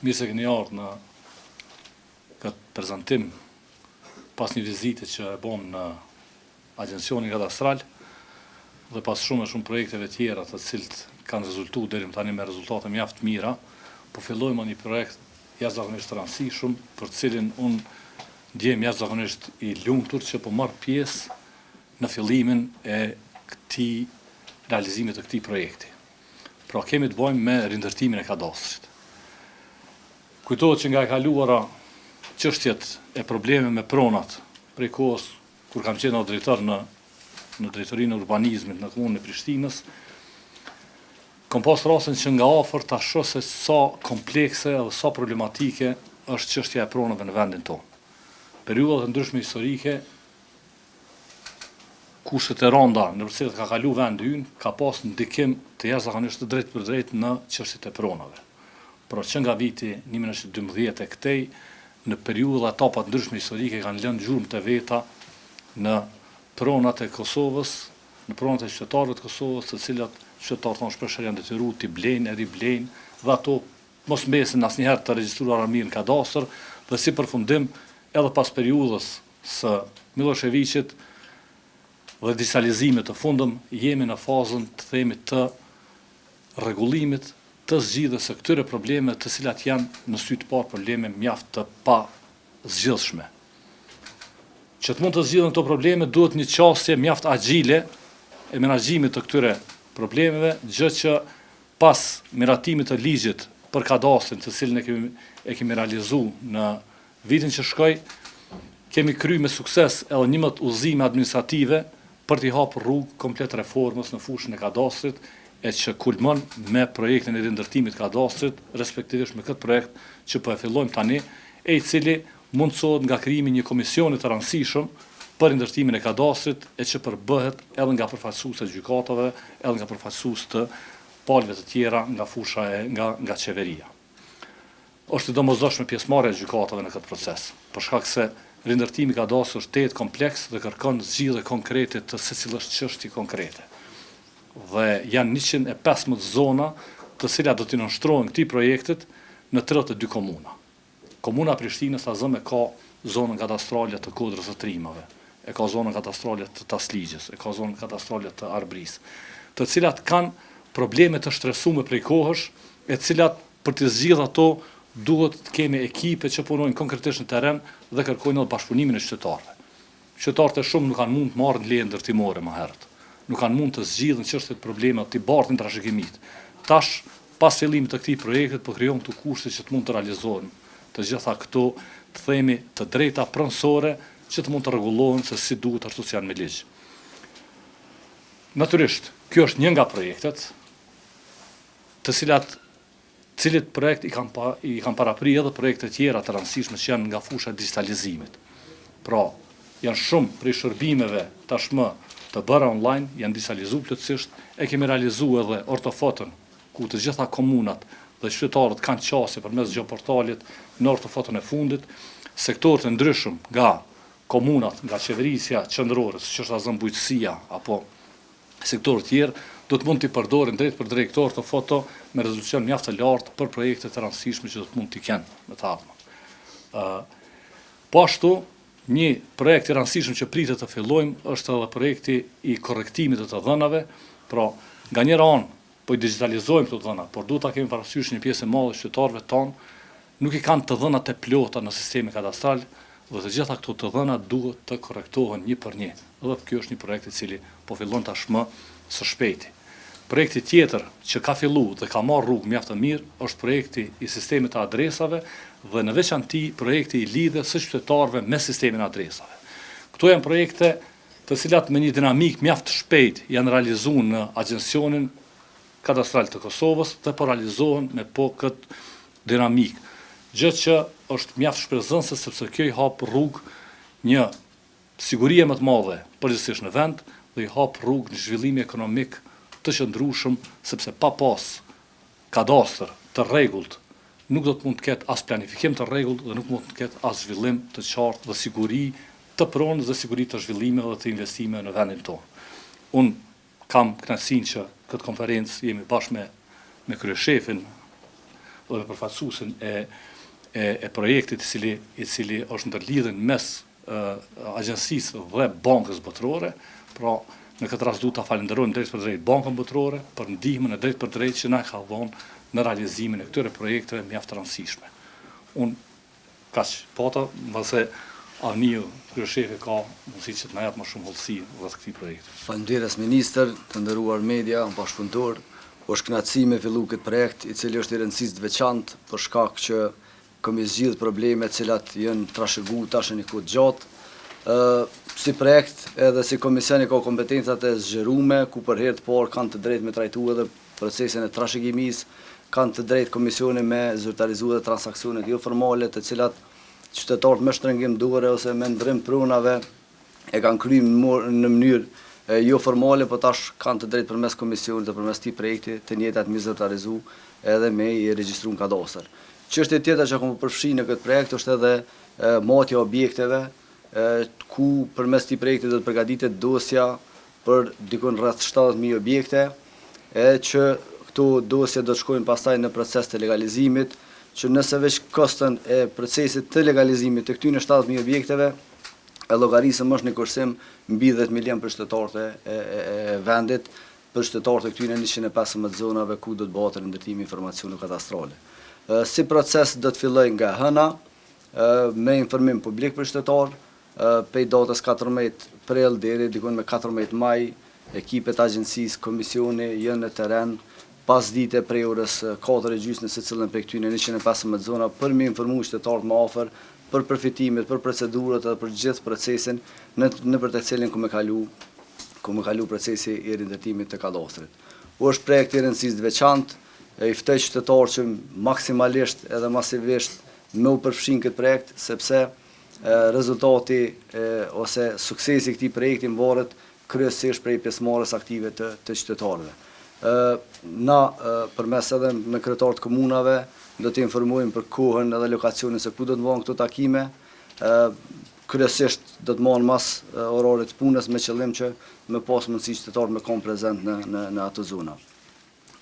Mirë se keni ardhur në këtë prezantim pas një vizite që e bom në agjencionin kadastral dhe pas shumë projekteve tjera të cilët kanë rezultuar deri më tani me rezultate mjaft mira, po fillojmë një projekt jashtëzakonisht të rëndësishëm për cilin unë ndjem jashtëzakonisht i lumtur që po marr pjesë në fillimin e këtij realizimit të këtij projekti. Pra kemi të bëjmë me rindërtimin e kadastrit. Kujtohet që nga e kaluara çështjet e probleme me pronat prej kohës kur kam qenë drejtor në drejtorinë e urbanizmit në komunën e Prishtinës, kam pas rastin që nga afër ta shoh se sa komplekse dhe sa problematike është çështja e pronave në vendin tonë. Periudha të ndryshme historike, kushtet e rënda në të cilat ka kaluar vendi ynë ka pas ndikim të jashtëzakonisht të drejtë për drejtë në çështjet e pronave. Por që nga viti 1912 e këtej, në periudha etapa ndryshme historike kanë lënë gjurmë të veta në pronat e Kosovës, në pronat e qytetarëve të Kosovës, të cilat qytetarët tonë shpesh janë detyruar t'i blejnë, riblejnë, dhe ato mos mbesin asnjëherë të regjistruara mirë në kadastër, dhe si përfundim edhe pas periudhës së Miloševićit dhe digitalizimit të fundëm, jemi në fazën të themi të rregullimit të zgjidhjes së këtyre probleme të cilat janë në sy të parë probleme mjaft të pa zgjidhshme. Që të mund të zgjidhen këto probleme duhet një qasje mjaft agjile e menaxhimit të këtyre problemeve, gjë që pas miratimit të ligjit për kadastrin, të cilin e kemi realizuar në vitin që shkoi, kemi kryer me sukses edhe 11 udhëzime administrative për t'i hapur rrugë komplet reformës në fushën e kadastrit, e që kulmon me projektin e rindërtimit kadastrit, respektivisht me këtë projekt që po e fillojmë tani, e i cili mundsohet nga krijimi një komisioni të rëndësishëm për rindërtimin e kadastrit, e që përbëhet edhe nga përfaqësues të gjykatave, edhe nga përfaqësues të palëve të tjera nga fusha nga qeveria. Është e domosdoshme pjesëmarrja e gjykatave në këtë proces, për shkak se rindërtimi i kadastrit është tetë kompleks dhe kërkon zgjidhje konkrete të secilës çështje konkrete. Dhe janë 115 zona të cilat do t'i nënshtrohen këtij projektit në 32 komuna. Komuna Prishtinës azëm e ka zonën kadastrale të Kodrës së Trimave, e ka zonën kadastrale të Tasligjës, e ka zonën kadastrale të Arbrisë, të cilat kanë probleme të shtresuara prej kohësh, e cilat për të zgjidhur ato duhet të kemi ekipe që punojnë konkretisht në terren dhe kërkojnë edhe bashkëpunimin e qytetarëve. Qytetarët e shumë nuk kanë mund të marrin leje ndërtimore më herët, nuk kanë mund të zgjidhin çështjet probleme të bartin trashëgimit. Tash, pas fillimit të këtij projekti, po krijojmë këto kushte që të mund të realizohen të gjitha këto, të themi, të drejta pronësore që të mund të rregullohen se si duhet ashtu si janë me ligj. Natyrisht, kjo është një nga projektet të cilit projekt i kanë parapri edhe projekte tjera të rëndësishme që janë nga fusha e digitalizimit. Pra, janë shumë prej shërbimeve tashmë të bëra online, janë digitalizuar plotësisht, e kemi realizuar edhe ortofoton, ku të gjitha komunat dhe qytetarët kanë qasje përmes gjeoportalit në ortofoton e fundit, sektorët e ndryshëm nga komunat, nga qeverisja qendrore, siç është azën bujqësia apo sektorët tjerë, do të mund t'i përdorin drejt për drejt këto ortofoto me rezolucion mjaft të lartë për projekte të rëndësishme që do të mund t'i kenë me të ardhmen. Po ashtu, një projekt i rëndësishëm që pritet të fillojmë është edhe projekti i korrektimit të dhënave, pra nga njëra anë po i digitalizojmë këto dhëna, por duhet ta kemi parasysh një pjesë e madhe qytetarëve tonë nuk i kanë të dhënat e plota në sistemin kadastral dhe të gjitha këto të dhëna duhet të korrektohen një për një. Dhe ky është një projekt i cili po fillon tashmë së shpejti. Projekti tjetër që ka filluar dhe ka marrë rrugë mjaft të mirë është projekti i sistemit të adresave dhe në veçanti projekti i lidhjes së qytetarëve me sistemin e adresave. Këto janë projekte të cilat me një dinamik mjaft të shpejtë janë realizuar në agjencionin kadastral të Kosovës dhe po realizohen me këtë dinamik. Gjë që është mjaft shpresënëse sepse kjo i hap rrugë një sigurie më të madhe përgjithsisht në vend dhe i hap rrugë një zhvillimi ekonomik të qëndrueshëm, sepse pa pas kadastër të rregullt nuk do të mund të ketë as planifikim të rregullt dhe nuk mund të ketë as zhvillim të qartë dhe siguri të pronës dhe siguri të zhvillimeve dhe të investimeve në vendin tonë. Unë kam kënaqësinë që këtë konferencë jemi bashkë me kryeshefin dhe me përfaqësuesin e projektit i cili është ndërlidhen mes agjencisë dhe bankës botërore. Pra, në këtë rast duhet ta falenderojmë drejt për drejt bankën botërore për ndihmën e drejt për drejt që na ka dhënë në realizimin e këtyre projekteve mjaft të rëndësishme. Unë kaq pata, mbase Avniu, kryeshefi, ka mundësi që të na jap më shumë hollësi rreth këtij projekti. Faleminderit ministër, të nderuar media, bashkëpunëtor. Është kënaqësi me fillu këtë projekt, i cili është i rëndësisë të veçantë për shkak që kemi zgjidhur probleme të cilat janë trashëguar tash në kohë gjatë. Si projekt edhe si komisioni ka kompetencat e zgjeruara, ku për herë të parë kanë të drejtë me trajtuar edhe procesin e trashëgimisë, kanë të drejtë komisioni me zyrtarizuar transaksionet jo formale, të cilat qytetarët me shtrëngim dore ose me ndrim pronave e kanë kryer në mënyrë jo formale, po tash kanë të drejtë përmes komisionit dhe përmes këtij projekti të njëjtat me zyrtarizu edhe me i regjistruar kadastër. Çështja tjetër që kam përfshirë në këtë projekt është edhe matja e objekteve, ku përmes këtij projekti do të përgatitet dosja për dikon rreth 70.000 objekte, që këto dosje do të shkojnë pastaj në proces të legalizimit, që nëse veç kostën e procesit të legalizimit të këtyre 70.000 objekteve, e llogarisëm është në kursim mbi 10 milion për qytetarët e vendit, për qytetarët e këtyre 115 zonave ku do të bëhet ndërtimi informacione kadastrale. Si proces do të fillojë nga hëna, me informim publik për qytetar, prej datës 14 prill deri dikon me 14 maj, ekipet agjencisë, komisioni janë në terren, pas dite prej orës 4:30 në secilën prej këtyre 115 zona për me informu qytetarët më afër për përfitimet, për procedurat dhe për gjithë procesin nëpër të cilin ku me kalu procesi i rindërtimit të kadastrit. Është projekt i rëndësisë të veçantë, i ftoj qytetarët që maksimalisht edhe masivisht me u përfshin këtë projekt, sepse rezultati ose suksesi i këtij projekti varet kryesisht prej pjesëmarrjes aktive të qytetarëve. Na përmes edhe me kryetarët komunave do të informojmë për kohën edhe lokacionin se ku do të bëhen këto takime. Kryesisht do të bëhen mas orarit të punës me qëllim që me pas mundësi qytetarët me kanë prezent në ato zona.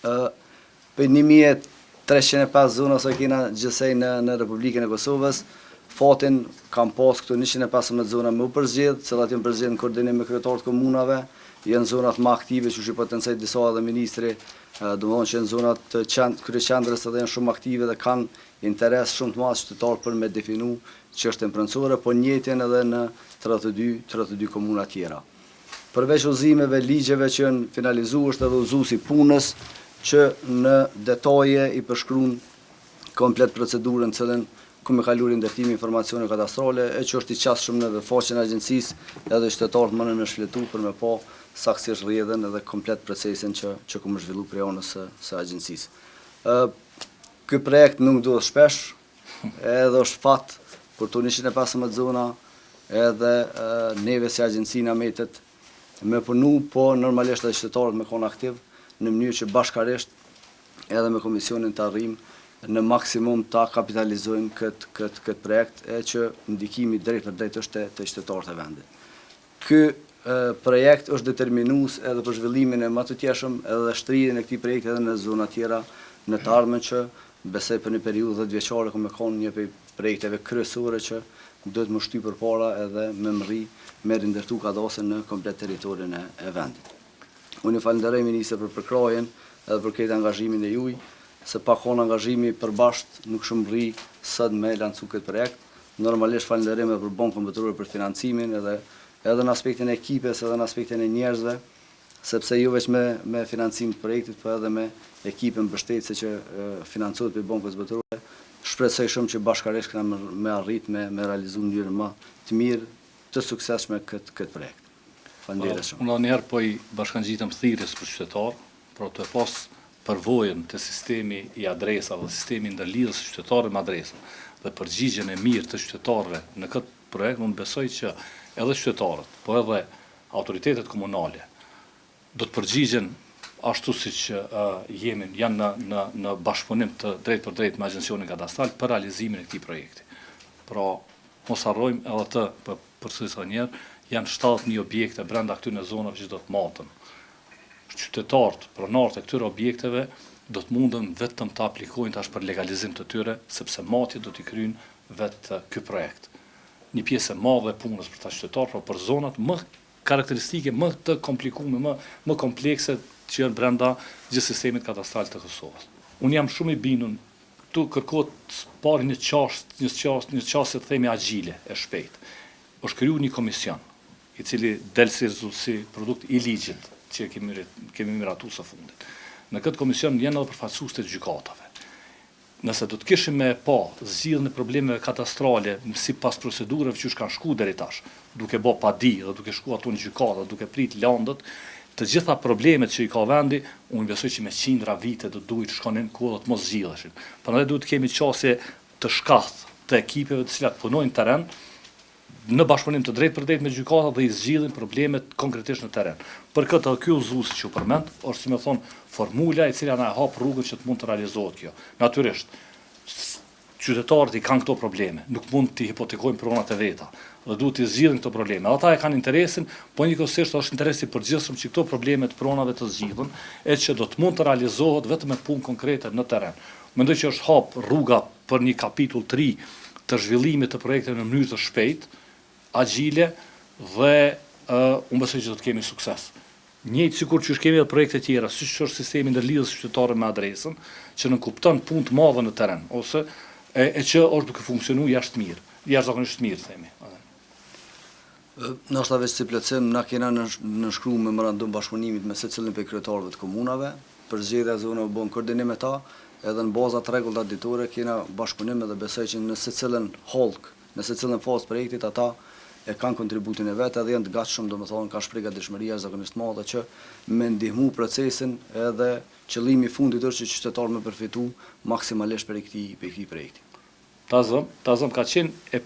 Për 1305 zona që kena gjithsej në Republikën e Kosovës, fatin kam pas këto 115 zona me u përzgjedh, cilat janë përzgjedhur në koordinim me kryetarët komunave. Janë zonat më aktive që potencojnë disa edhe ministri, domethënë që janë zonat kryeqendrës edhe janë shumë aktive dhe kanë interes shumë të madh qytetar për me definu çështën pronësore, po njëjtën edhe në 32 komuna tjera. Përveç udhëzimeve, ligjeve që janë finalizuar, është edhe udhëzuesi punës që në detaje i përshkruan komplet procedurën cilën ku me kaluar ndërtimi informacione kadastrale, që është i qasshëm në faqen e agjencisë edhe qytetarët më në shfletu për me pa saktësisht rrjedhën edhe komplet procesin që ku më zhvillu prej anës së agjencisë. Ky projekt nuk duhet shpesh, edhe është fat për të 115 zona, edhe neve si agjencina metet me punu, po normalisht edhe qytetarët me konë aktiv në mënyrë që bashkarisht edhe me komisionin të arrijmë në maksimum ta kapitalizojmë këtë projekt, që ndikimi drejt për drejt është të qytetarët e vendit. Ky projekt është determinues edhe për zhvillimin e më të tjeshëm edhe shtrirjen e këtij projekti edhe në zona tjera në të ardhmen, që besoj për një periudhë 10 vjeçare ku me kanë një prej projekteve kryesore që duhet më shty përpara edhe me mrri me rindërtu kadastrin në komplet territorin e vendit. Unë falenderoj ministrin për përkrajen edhe për këtë angazhimin e juaj, se pa konë angazhimi përbashkët nuk shumë rri sot me lancu këtë projekt. Normalisht falenderojmë për Bankën Botërore për financimin edhe në aspektin e ekipes, edhe në aspektin e njerëzve, sepse jo veç me financim të projektit, po edhe me ekipën mbështetëse që financohet për Bankës Botërore. Shpresoj shumë që bashkërisht këna me arrit me realizu në mënyrë më të mirë, të suksesshme këtë projekt. Falenderoj shumë. Unë njerë po i bashkangjitëm thirrjes për qytetar, për të pas përvojën të sistemi i adresave, sistemi ndërlidhjes së qytetarëve me adresën dhe përgjigjen e mirë të qytetarëve në këtë projekt, unë besoj që edhe qytetarët, po edhe autoritetet komunale do të përgjigjen ashtu siç janë në bashkëpunim të drejt për drejt me agjencionin kadastral për realizimin e këtij projekti. Pra, mos harrojmë edhe të përsërisë një herë, janë 70.000 objekte brenda këtyre zonave që do të maten. Qytetarët, pronarët e këtyre objekteve do të mundën vetëm të aplikojnë tash për legalizim të tyre, sepse matjet do t'i kryjnë vetë ky projekt. Një pjesë e madhe e punës për ta qytetarë, por për zonat më karakteristike, më të komplikume, më komplekse që janë brenda gjithë sistemit katastral të Kosovës. Unë jam shumë i bindur tu kërkohet pari një çështje të themi agjile, e shpejtë. Është krijuar një komision, i cili del si produkt i ligjit që kemi miratuar së fundit. Në këtë komision janë edhe përfaqësues të gjykatave. Nëse do të kishim me zgjidhjen e problemeve katastrale sipas procedurave që kanë shkuar deri tash, duke bë padi dhe duke shkuar atu në gjykatë, duke prit landët, të gjitha problemet që i ka vendi, unë besoj që me qindra vite do duhet të shkonin ku do të mos zgjidheshin. Prandaj duhet të kemi qasje të shkathë të ekipeve të cilat punojnë në terren, në bashkëpunim të drejtë për drejtë me gjykatat dhe i zgjidhin problemet konkretisht në terren. Për këtë ky udhëzues që u përmend, është si më thon formula e cila na e hap rrugën që të mund të realizohet kjo. Natyrisht, qytetarët i kanë këto probleme, nuk mund të hipotekojnë pronat e veta dhe duhet të zgjidhin këto probleme. Ata e kanë interesin, po njëkohësisht është interesi i përgjithshëm që këto probleme të pronave të zgjidhen, e që do të mund të realizohet vetëm me punë konkrete në terren. Mendoj që është hap rruga për një kapitull 3 të zhvillimit të projekteve në mënyrë të shpejtë, agjile dhe unë besoj që do të kemi sukses. Njëjtë sikur që kemi edhe projekte tjera, siç është sistemi ndërlidhjes qytetare me adresën, që nënkupton punë të madhe në terren, ose e që është duke funksionuar jashtëzakonisht mirë, themi. Ndoshta veç si plotësim, na kena nënshkruar memorandum bashkëpunimit me secilin prej kryetarëve të komunave, për zgjedhja e zonave bën koordinim me ta, edhe në baza të rregullta ditore kena bashkëpunim dhe besoj që në secilin hollk, në secilin fazë projektit ata e kanë kontributin e vetë edhe janë të gatshëm, domethënë ka shprehje gatishmëria zakonisht madhe që me ndihmu procesin edhe qëllimi i fundit është që qytetarët me përfitu maksimalisht për këtij projekti. Ta zëm ka qenë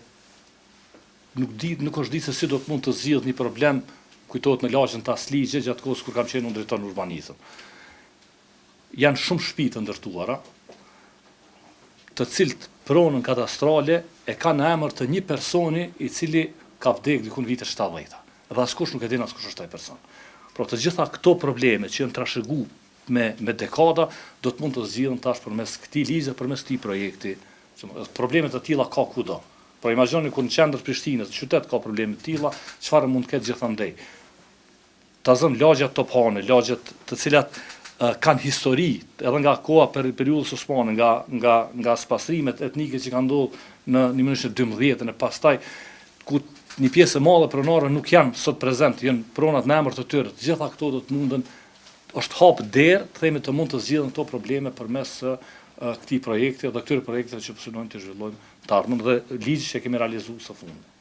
nuk është ditë se si do të mund të zgjidhet një problem, kujtohet në lagjën të Asligje gjatë kohës kur kam qenë unë drejtor në urbanizëm. Janë shumë shtëpi të ndërtuara, të cilët pronën katastrale e kanë emër të një personi i cili ka vdekur diku në vitet 70. Dhe askush nuk e din askush është ai person. Por të gjitha këto probleme që janë trashëguar me dekada do të mund të zgjidhen tash përmes këtij ligji, përmes këtij projekti. Problemet të tilla ka kudo. Por imagjinoni kur në qendër Prishtinës, qytet ka probleme të tilla, çfarë mund të ketë gjithandej. Ta zëm lagjet Tophane, lagjet të cilat kanë histori, edhe nga koha periudhës osmane, nga spastrimet etnike që kanë ndodhur në 1912 e pastaj ku një pjesë e madhe pronare nuk janë sot prezent, janë pronat në emër të tyre. Të gjitha këto do të munden, është hap derë, themi të mund të zgjidhen këto probleme përmes këtij projekti dhe këtyre projekteve që përsunojmë të zhvillojmë të ardhmen dhe ligj që kemi realizuar së fundi.